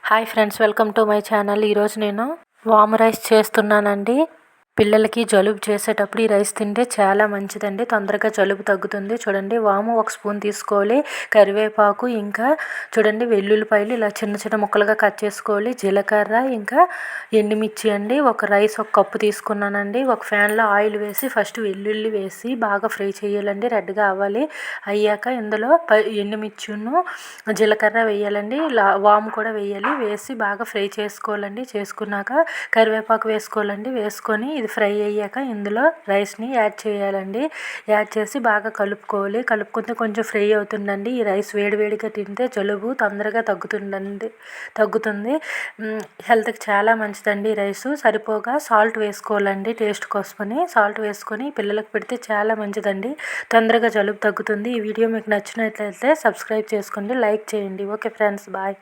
Hi friends, welcome to my channel. ఈరోజు నేను వాము రైస్ చేస్తున్నానండి. పిల్లలకి జలుబు చేసేటప్పుడు ఈ రైస్ తింటే చాలా మంచిదండి. తొందరగా జలుబు తగ్గుతుంది. చూడండి, వాము 1 స్పూన్ తీసుకోవాలి. కరివేపాకు, ఇంకా చూడండి వెల్లుల్లిపాయలు ఇలా చిన్న చిన్న ముక్కలుగా కట్ చేసుకోవాలి. జీలకర్ర, ఇంకా ఎండుమిర్చి అండి. ఒక కప్పు తీసుకున్నానండి. ఒక ఫ్యాన్లో ఆయిల్ వేసి ఫస్ట్ వెల్లుల్లి వేసి బాగా ఫ్రై చేయాలండి. రెడ్గా అవ్వాలి. అయ్యాక ఇందులో ఎండుమిర్చిను జీలకర్ర వేయాలండి. వాము కూడా వేయాలి. వేసి బాగా ఫ్రై చేసుకోవాలండి. చేసుకున్నాక కరివేపాకు వేసుకోవాలండి. వేసుకొని ఇది ఫ్రై అయ్యాక ఇందులో రైస్ని యాడ్ చేయాలండి. యాడ్ చేసి బాగా కలుపుకోవాలి. కలుపుకుంటే కొంచెం ఫ్రై అవుతుందండి. ఈ రైస్ వేడివేడిగా తింటే జలుబు తొందరగా తగ్గుతుంది. హెల్త్కి చాలా మంచిదండి ఈ రైసు. సరిపోగా సాల్ట్ వేసుకోవాలండి. టేస్ట్ కోసమని సాల్ట్ వేసుకొని పిల్లలకు పెడితే చాలా మంచిదండి. తొందరగా జలుబు తగ్గుతుంది. ఈ వీడియో మీకు నచ్చినట్లయితే సబ్స్క్రైబ్ చేసుకోండి, లైక్ చేయండి. Okay friends, bye.